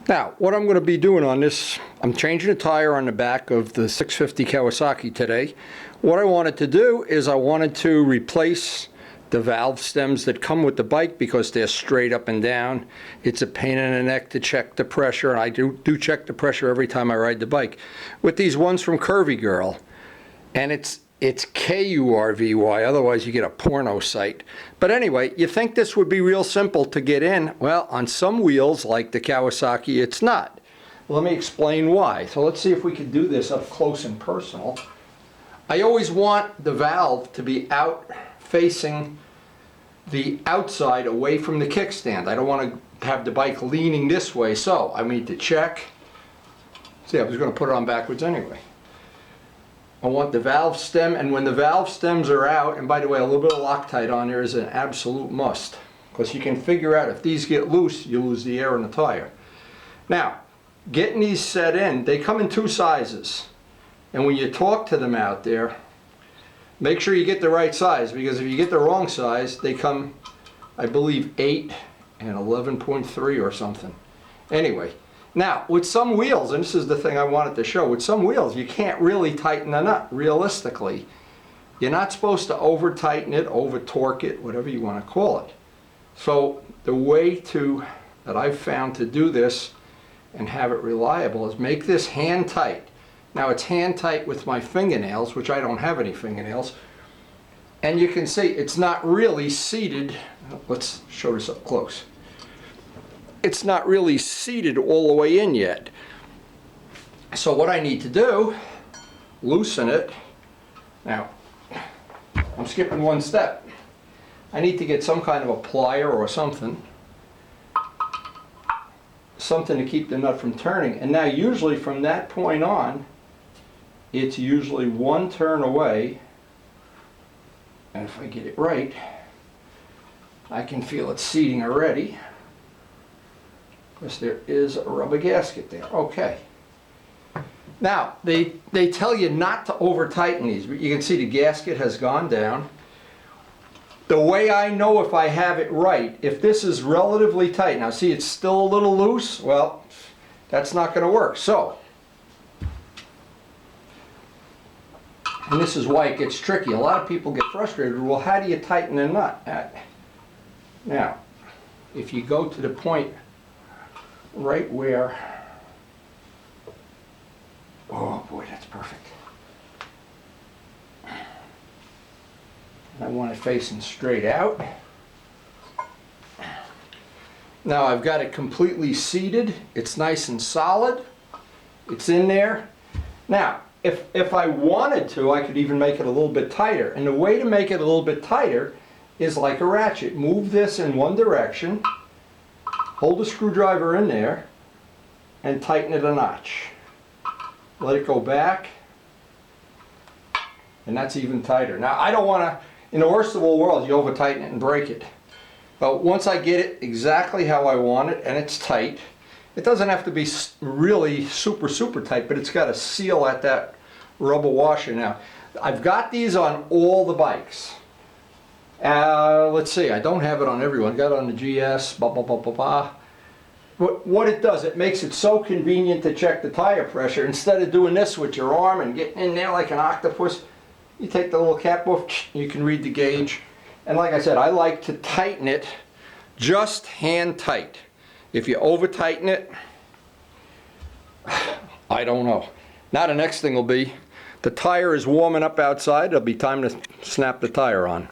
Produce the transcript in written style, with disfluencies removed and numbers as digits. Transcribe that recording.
Now, what I'm going to be doing on this, I'm changing the tire on the back of the 650 Kawasaki today. What I wanted to do is I wanted to replace the valve stems that come with the bike because they're straight up and down. It's a pain in the neck to check the pressure, and I do check the pressure every time I ride the bike. With these ones from Kurvy Girl, and it's Kurvy, otherwise you get a porno site. But anyway, you think this would be real simple to get in. Well, on some wheels, like the Kawasaki, it's not. Let me explain why. So let's see if we can do this up close and personal. I always want the valve to be out facing the outside away from the kickstand. I don't want to have the bike leaning this way, so I need to check. See, I was going to put it on backwards anyway. I want the valve stem, and when the valve stems are out, and by the way, a little bit of Loctite on there is an absolute must, because you can figure out if these get loose, you lose the air in the tire. Now, getting these set in, they come in two sizes, and when you talk to them out there, make sure you get the right size, because if you get the wrong size, they come, I believe, 8 and 11.3 or something. Anyway. Now, with some wheels, and this is the thing I wanted to show, with some wheels you can't really tighten the nut realistically. You're not supposed to over tighten it, over torque it, whatever you want to call it. So the way that I've found to do this and have it reliable is make this hand tight. Now it's hand tight with my fingernails, which I don't have any fingernails. And you can see it's not really seated. Let's show this up close. It's not really seated all the way in yet. So what I need to do, loosen it. Now, I'm skipping one step. I need to get some kind of a plier or something to keep the nut from turning. And now usually from that point on, it's usually one turn away. And if I get it right, I can feel it seating already. Because there is a rubber gasket there. Okay. Now, they tell you not to over tighten these, but you can see the gasket has gone down. The way I know if I have it right, if this is relatively tight, now see it's still a little loose, well, that's not going to work. So, and this is why it gets tricky. A lot of people get frustrated. Well, how do you tighten a nut? Now, if you go to the point right where, oh boy, that's perfect. I want it facing straight out. Now I've got it completely seated. It's nice and solid. It's in there. Now, if I wanted to, I could even make it a little bit tighter. And the way to make it a little bit tighter is like a ratchet. Move this in one direction. Hold the screwdriver in there and tighten it a notch. Let it go back, and that's even tighter. Now I don't want to, in the worst of all worlds, you over tighten it and break it. But once I get it exactly how I want it and it's tight, it doesn't have to be really super tight, but it's got to seal at that rubber washer. Now I've got these on all the bikes. Let's see, I don't have it on everyone. Got it on the GS, What it does, it makes it so convenient to check the tire pressure. Instead of doing this with your arm and getting in there like an octopus, you take the little cap off, you can read the gauge. And like I said, I like to tighten it just hand tight. If you over tighten it, I don't know. Now the next thing will be, the tire is warming up outside. It'll be time to snap the tire on.